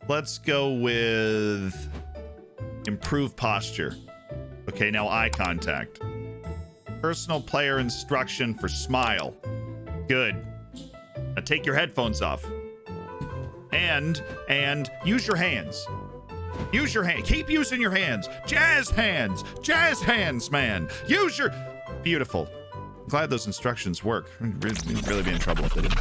Let's go with improve posture. Okay, now eye contact. Personal player instruction for smile. Good. Now take your headphones off. And use your hands. Use your hand. Keep using your hands. Jazz hands. Jazz hands, man. Use your... Beautiful. I'm glad those instructions work. I'd really be in trouble if they didn't.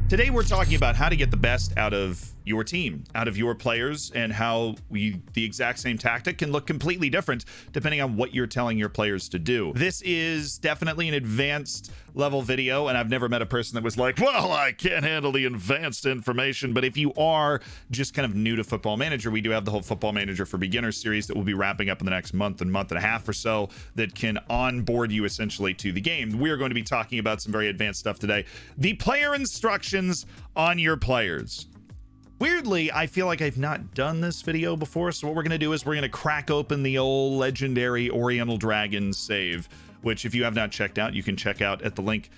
Today we're talking about how to get the best out of your team, out of your players, and how the exact same tactic can look completely different depending on what you're telling your players to do. This is definitely an advanced level video, and I've never met a person that was like, well, I can't handle the advanced information. But if you are just kind of new to Football Manager, we do have the whole Football Manager for Beginners series that we'll be wrapping up in the next month and a half or so that can onboard you essentially to the game. We're going to be talking about some very advanced stuff today. The player instructions on your players. Weirdly, I feel like I've not done this video before, so what we're going to do is we're going to crack open the old legendary Oriental Dragon save, which if you have not checked out, you can check out at the link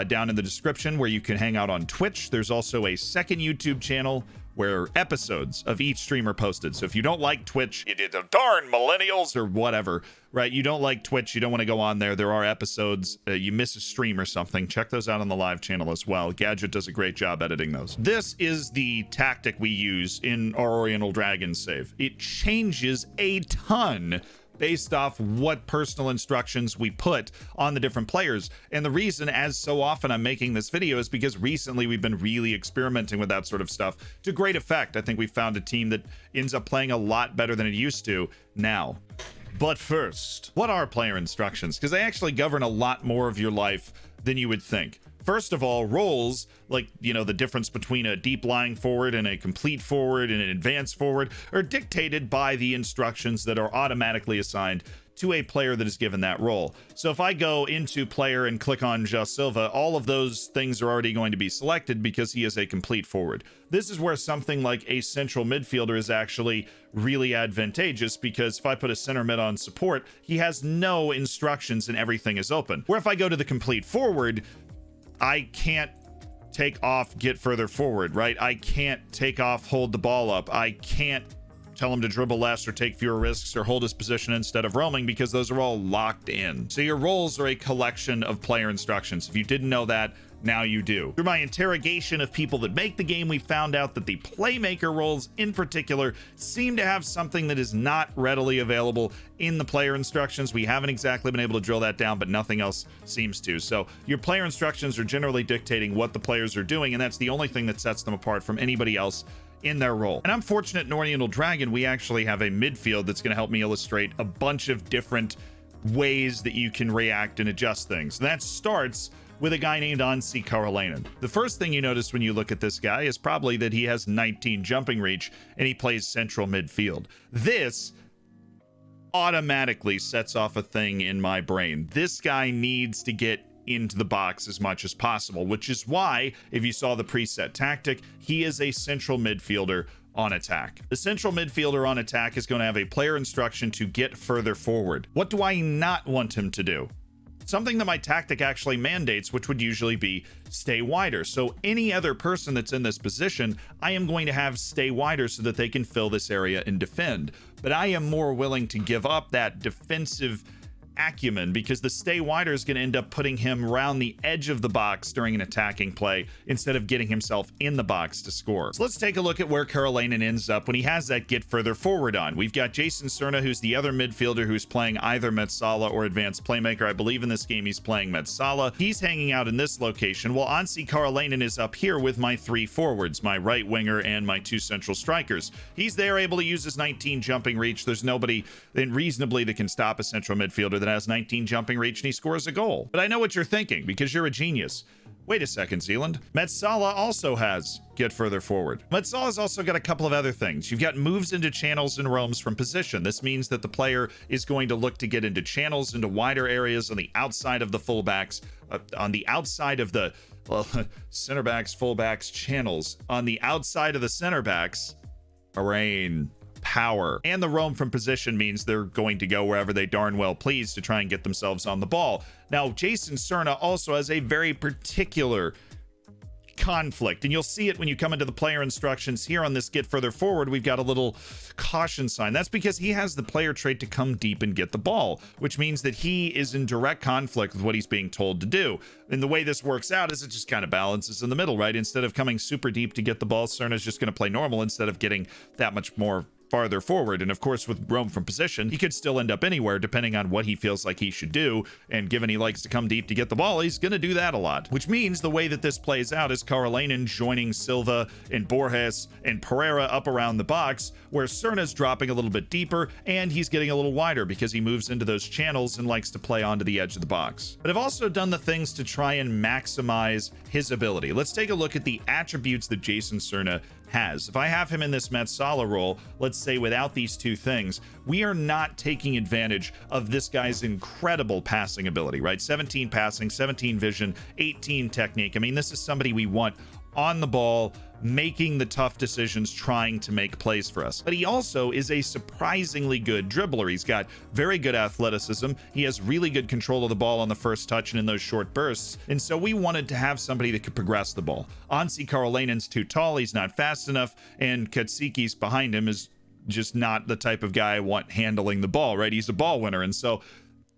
down in the description where you can hang out on Twitch. There's also a second YouTube channel where episodes of each stream are posted. So if you don't like Twitch, you did the darn millennials or whatever, right? You don't like Twitch, you don't want to go on there. There are episodes, you miss a stream or something. Check those out on the live channel as well. Gadget does a great job editing those. This is the tactic we use in our Oriental Dragon save. It changes a ton based off what personal instructions we put on the different players. And the reason, as so often I'm making this video, is because recently we've been really experimenting with that sort of stuff to great effect. I think we found a team that ends up playing a lot better than it used to now. But first, what are player instructions? Because they actually govern a lot more of your life than you would think. First of all, roles, like, you know, the difference between a deep lying forward and a complete forward and an advanced forward, are dictated by the instructions that are automatically assigned to a player that is given that role. So if I go into player and click on João Silva, all of those things are already going to be selected because he is a complete forward. This is where something like a central midfielder is actually really advantageous, because if I put a center mid on support, he has no instructions and everything is open. Where if I go to the complete forward, I can't take off, get further forward, right? I can't take off, hold the ball up. I can't tell him to dribble less or take fewer risks or hold his position instead of roaming, because those are all locked in. So your roles are a collection of player instructions. If you didn't know that, now you do. Through my interrogation of people that make the game, we found out that the playmaker roles in particular seem to have something that is not readily available in the player instructions. We haven't exactly been able to drill that down, but nothing else seems to. So your player instructions are generally dictating what the players are doing, and that's the only thing that sets them apart from anybody else in their role. And I'm fortunate in Oriental Dragon, we actually have a midfield that's going to help me illustrate a bunch of different ways that you can react and adjust things. And that starts with a guy named Anssi K. The first thing you notice when you look at this guy is probably that he has 19 jumping reach and he plays central midfield. This automatically sets off a thing in my brain. This guy needs to get into the box as much as possible, which is why, if you saw the preset tactic, he is a central midfielder on attack. The central midfielder on attack is going to have a player instruction to get further forward. What do I not want him to do? Something that my tactic actually mandates, which would usually be stay wider. So any other person that's in this position, I am going to have stay wider so that they can fill this area and defend. But I am more willing to give up that defensive acumen, because the stay wider is going to end up putting him around the edge of the box during an attacking play instead of getting himself in the box to score. So let's take a look at where Karolainen ends up when he has that get further forward on. We've got Jason Cerna, who's the other midfielder who's playing either Metsala or advanced playmaker. I believe in this game he's playing Metsala. He's hanging out in this location, while Anssi Karolainen is up here with my three forwards, my right winger and my two central strikers. He's there able to use his 19 jumping reach. There's nobody then reasonably that can stop a central midfielder that has 19 jumping reach and he scores a goal. But I know what you're thinking, because you're a genius. Wait a second, Zealand. Metsala also has get further forward. Metsala's also got a couple of other things. You've got moves into channels and roams from position. This means that the player is going to look to get into channels, into wider areas on the outside of the fullbacks, on the outside of the center backs, fullbacks, channels. On the outside of the center backs, rain. Power. And the roam from position means they're going to go wherever they darn well please to try and get themselves on the ball. Now, Jason Cerna also has a very particular conflict, and you'll see it when you come into the player instructions here on this get further forward. We've got a little caution sign. That's because he has the player trait to come deep and get the ball, which means that he is in direct conflict with what he's being told to do. And the way this works out is it just kind of balances in the middle, right? Instead of coming super deep to get the ball, Cerna's just going to play normal instead of getting that much more farther forward. And of course, with roam from position, he could still end up anywhere depending on what he feels like he should do. And given he likes to come deep to get the ball, he's going to do that a lot, which means the way that this plays out is Karolainen joining Silva and Borges and Pereira up around the box, where Cerna's dropping a little bit deeper and he's getting a little wider because he moves into those channels and likes to play onto the edge of the box. But I've also done the things to try and maximize his ability. Let's take a look at the attributes that Jason Cerna has. If I have him in this Metsala role, let's say without these two things, we are not taking advantage of this guy's incredible passing ability, right? 17 passing, 17 vision, 18 technique. I mean, this is somebody we want on the ball, making the tough decisions, trying to make plays for us. But he also is a surprisingly good dribbler. He's got very good athleticism. He has really good control of the ball on the first touch and in those short bursts. And so we wanted to have somebody that could progress the ball. Anssi Karolainen's too tall. He's not fast enough. And Katsiki's behind him is just not the type of guy I want handling the ball, right? He's a ball winner. And so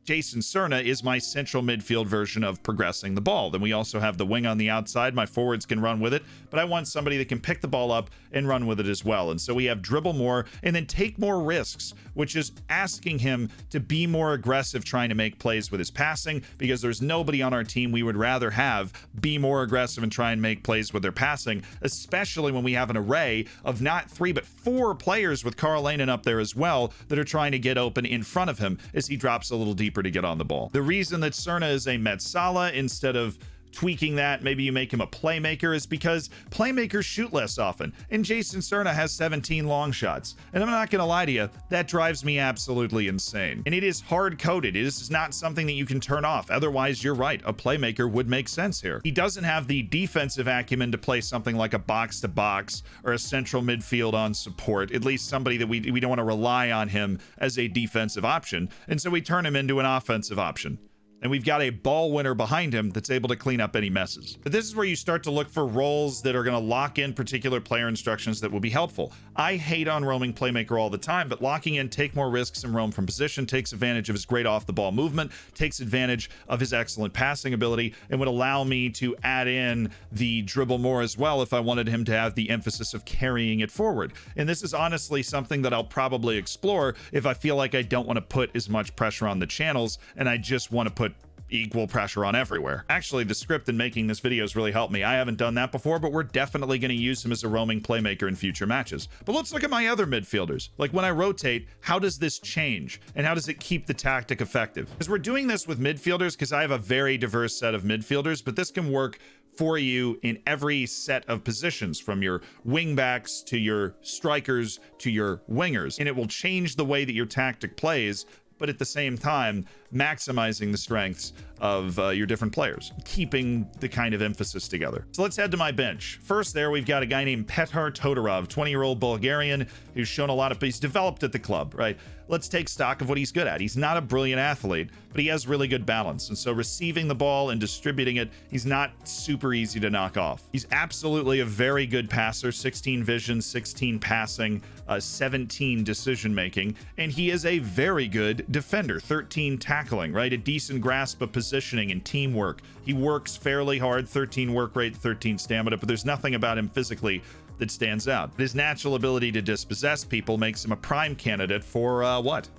Jason Cerna is my central midfield version of progressing the ball. Then we also have the wing on the outside. My forwards can run with it, but I want somebody that can pick the ball up and run with it as well. And so we have dribble more and then take more risks, which is asking him to be more aggressive trying to make plays with his passing, because there's nobody on our team we would rather have be more aggressive and try and make plays with their passing, especially when we have an array of not 3 but 4 players with Karolainen up there as well that are trying to get open in front of him as he drops a little deeper to get on the ball. The reason that Cerna is a Metsala instead of tweaking that, maybe you make him a playmaker, is because playmakers shoot less often, and Jason Cerna has 17 long shots. And I'm not gonna lie to you, that drives me absolutely insane. And it is hard-coded. It is not something that you can turn off. Otherwise, you're right, a playmaker would make sense here. He doesn't have the defensive acumen to play something like a box-to-box or a central midfield on support, at least somebody that we don't want to rely on him as a defensive option. And so we turn him into an offensive option. And we've got a ball winner behind him that's able to clean up any messes. But this is where you start to look for roles that are going to lock in particular player instructions that will be helpful. I hate on roaming playmaker all the time, but locking in take more risks and roam from position takes advantage of his great off the ball movement, takes advantage of his excellent passing ability, and would allow me to add in the dribble more as well if I wanted him to have the emphasis of carrying it forward. And this is honestly something that I'll probably explore if I feel like I don't want to put as much pressure on the channels and I just want to put equal pressure on everywhere. Actually, the script in making this video has really helped me. I haven't done that before, but we're definitely going to use him as a roaming playmaker in future matches. But let's look at my other midfielders. Like when I rotate, how does this change? And how does it keep the tactic effective? Because we're doing this with midfielders because I have a very diverse set of midfielders, but this can work for you in every set of positions, from your wingbacks to your strikers to your wingers. And it will change the way that your tactic plays, but at the same time, maximizing the strengths of your different players, keeping the kind of emphasis together. So let's head to my bench. First there, we've got a guy named Petar Todorov, 20-year-old Bulgarian who's shown a lot of, he's developed at the club, right? Let's take stock of what he's good at. He's not a brilliant athlete, but he has really good balance. And so receiving the ball and distributing it, he's not super easy to knock off. He's absolutely a very good passer, 16 vision, 16 passing, 17 decision making, and he is a very good defender, 13 tackling, right? A decent grasp of positioning and teamwork. He works fairly hard, 13 work rate, 13 stamina, but there's nothing about him physically that stands out. His natural ability to dispossess people makes him a prime candidate for what?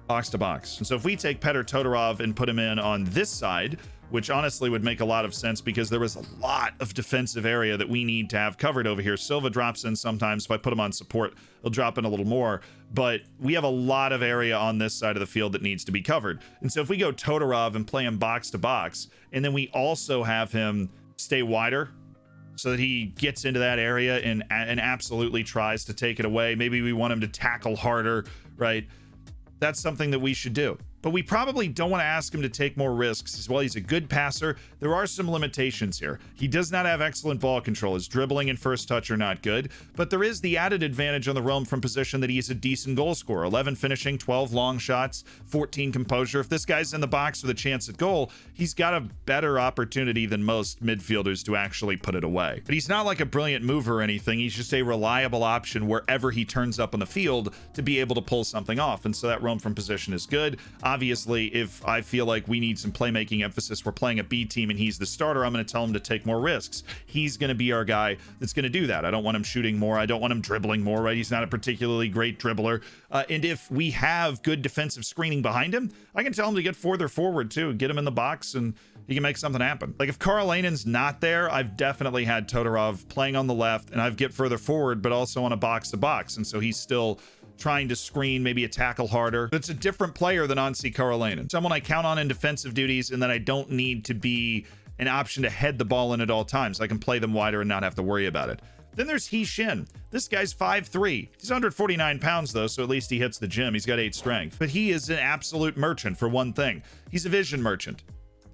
Box to box. And so if we take Petar Todorov and put him in on this side, which honestly would make a lot of sense because there is a lot of defensive area that we need to have covered over here. Silva drops in sometimes. If I put him on support, he'll drop in a little more, but we have a lot of area on this side of the field that needs to be covered. And so if we go Todorov and play him box to box, and then we also have him stay wider so that he gets into that area and absolutely tries to take it away. Maybe we want him to tackle harder, right? That's something that we should do. but we probably don't want to ask him to take more risks. As well, he's a good passer. There are some limitations here. He does not have excellent ball control. His dribbling and first touch are not good, but there is the added advantage on the roam from position that he's a decent goal scorer. 11 finishing, 12 long shots, 14 composure. If this guy's in the box with a chance at goal, he's got a better opportunity than most midfielders to actually put it away. But he's not like a brilliant mover or anything. He's just a reliable option wherever he turns up on the field to be able to pull something off. And so that roam from position is good. Obviously, if I feel like we need some playmaking emphasis, we're playing a B team and he's the starter, I'm going to tell him to take more risks. He's going to be our guy that's going to do that. I don't want him shooting more. I don't want him dribbling more, right? He's not a particularly great dribbler. And if we have good defensive screening behind him, I can tell him to get further forward too, get him in the box, and he can make something happen. Like if Carl Lanin's not there, I've definitely had Todorov playing on the left, and I've get further forward, but also on a box to box. And so he's still trying to screen, maybe a tackle harder. It's a different player than Anssi K, someone I count on in defensive duties, and then I don't need to be an option to head the ball in at all times. I can play them wider and not have to worry about it. Then there's He Shin. This guy's 5'3". He's 149 pounds though, so at least he hits the gym. He's got 8 strength. But he is an absolute merchant for one thing. He's a vision merchant.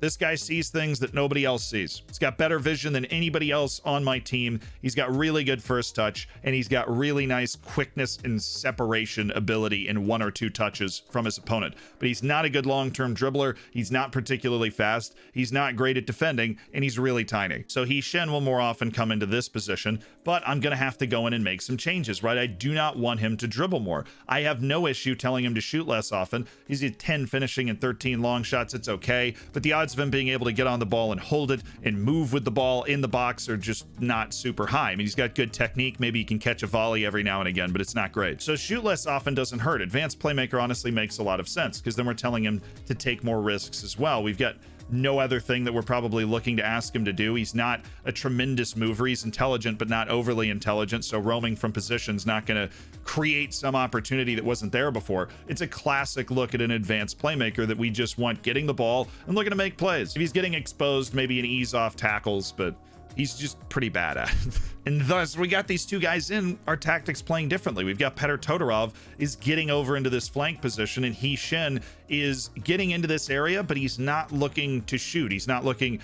This guy sees things that nobody else sees. He's got better vision than anybody else on my team. He's got really good first touch, and he's got really nice quickness and separation ability in 1 or 2 touches from his opponent. But he's not a good long-term dribbler. He's not particularly fast. He's not great at defending, and he's really tiny. So He Shin will more often come into this position, but I'm going to have to go in and make some changes, right? I do not want him to dribble more. I have no issue telling him to shoot less often. He's at 10 finishing and 13 long shots. It's okay, but the odds of him being able to get on the ball and hold it and move with the ball in the box are just not super high. I mean, he's got good technique. Maybe he can catch a volley every now and again, but it's not great. So shoot less often doesn't hurt. Advanced playmaker honestly makes a lot of sense, because then we're telling him to take more risks as well. We've got no other thing that we're probably looking to ask him to do. He's not a tremendous mover. He's intelligent, but not overly intelligent. So roaming from position's not going to create some opportunity that wasn't there before. It's a classic look at an advanced playmaker that we just want getting the ball and looking to make plays. If he's getting exposed, maybe an ease off tackles, but he's just pretty bad at it. And thus, we got these two guys in, our tactics playing differently. We've got Petr Todorov is getting over into this flank position, and He Shin is getting into this area, but he's not looking to shoot. He's not looking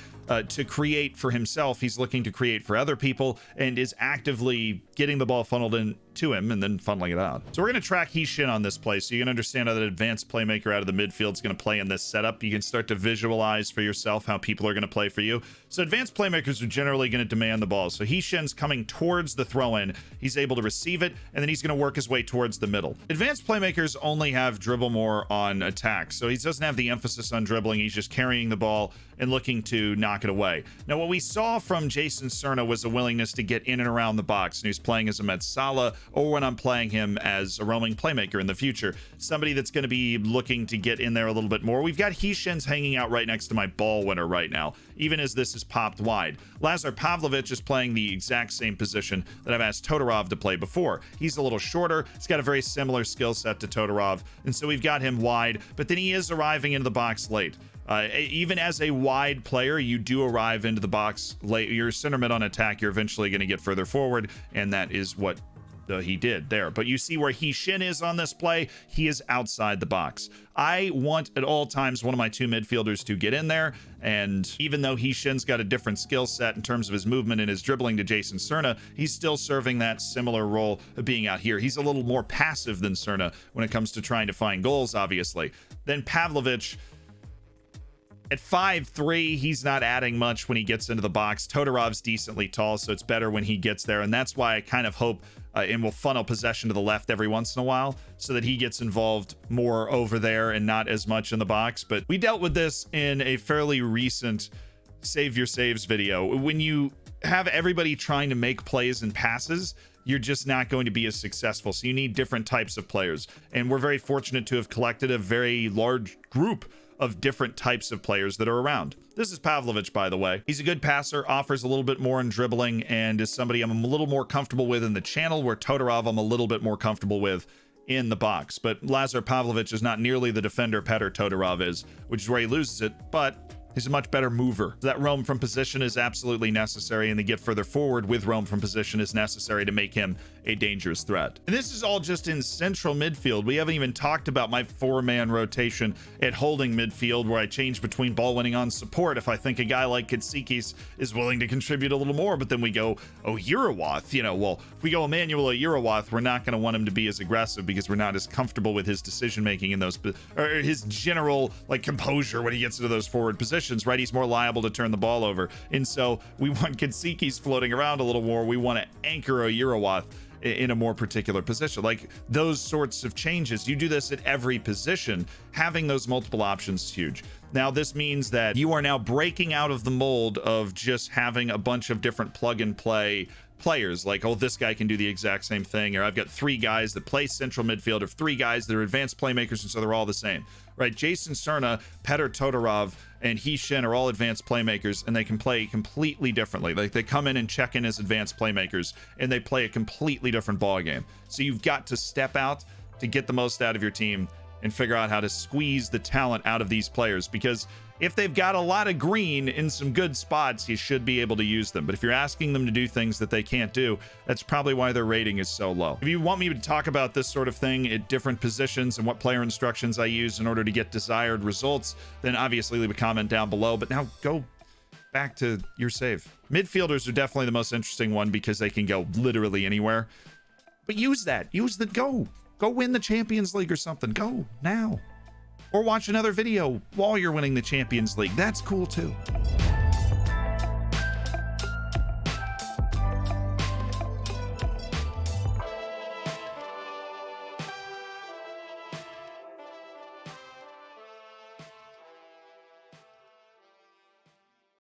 to create for himself. He's looking to create for other people, and is actively getting the ball funneled in to him and then funneling it out. So we're going to track He Shin on this play, so you can understand how that advanced playmaker out of the midfield is going to play in this setup. You can start to visualize for yourself how people are going to play for you. So advanced playmakers are generally going to demand the ball. So He Shin's coming towards the throw-in. He's able to receive it, and then he's going to work his way towards the middle. Advanced playmakers only have dribble more on attack, so he doesn't have the emphasis on dribbling. He's just carrying the ball and looking to knock it away. Now, what we saw from Jason Cerna was a willingness to get in and around the box, and he's playing as a Metzala, or when I'm playing him as a roaming playmaker in the future, somebody that's going to be looking to get in there a little bit more. We've got He Shin's hanging out right next to my ball winner right now, even as this is popped wide. Lazar Pavlovich is playing the exact same position that I've asked Todorov to play before. He's a little shorter. He's got a very similar skill set to Todorov, and so we've got him wide, but then he is arriving into the box late. Even as a wide player, you do arrive into the box late. You're center mid on attack. You're eventually going to get further forward, and that is what he did there. But you see where He Shin is on this play. He is outside the box. I want at all times one of my two midfielders to get in there, and even though He Shin's got a different skill set in terms of his movement and his dribbling to Jason Cerna, he's still serving that similar role of being out here. He's a little more passive than Cerna when it comes to trying to find goals, obviously. Then Pavlovich, at 5'3", he's not adding much when he gets into the box. Todorov's decently tall, so it's better when he gets there, and that's why I kind of hope and will funnel possession to the left every once in a while so that he gets involved more over there and not as much in the box. But we dealt with this in a fairly recent Save Your Saves video. When you have everybody trying to make plays and passes, you're just not going to be as successful. So you need different types of players, and we're very fortunate to have collected a very large group of different types of players that are around. This is Pavlovich, by the way. He's a good passer, offers a little bit more in dribbling, and is somebody I'm a little more comfortable with in the channel, where Todorov I'm a little bit more comfortable with in the box. But Lazar Pavlovich is not nearly the defender Petr Todorov is, which is where he loses it. But He's a much better mover. That roam from position is absolutely necessary, and the get further forward with roam from position is necessary to make him a dangerous threat. And this is all just in central midfield. We haven't even talked about my 4-man rotation at holding midfield, where I change between ball winning on support if I think a guy like Kitsikis is willing to contribute a little more. But then we go, oh, Urawath, you know, well, if we go Emmanuel or Urawath, we're not going to want him to be as aggressive because we're not as comfortable with his decision making in those, or his general like composure when he gets into those forward positions, right? He's more liable to turn the ball over. And so we want Kitsikis floating around a little more. We want to anchor a Urawath in a more particular position. Like those sorts of changes, you do this at every position. Having those multiple options is huge. Now this means that you are now breaking out of the mold of just having a bunch of different plug and play players, like, oh, this guy can do the exact same thing, or I've got 3 guys that play central midfield, or 3 guys that are advanced playmakers, and so they're all the same, right? Jason Cerna, Petr Todorov, and He Shin are all advanced playmakers, and they can play completely differently. Like they come in and check in as advanced playmakers, and they play a completely different ball game. So you've got to step out to get the most out of your team and figure out how to squeeze the talent out of these players, because if they've got a lot of green in some good spots, you should be able to use them. But if you're asking them to do things that they can't do, that's probably why their rating is so low. If you want me to talk about this sort of thing at different positions and what player instructions I use in order to get desired results, then obviously leave a comment down below. But now go back to your save. Midfielders are definitely the most interesting one because they can go literally anywhere. But use that. Use the go. Go win the Champions League or something. Go now. Or watch another video while you're winning the Champions League. That's cool too.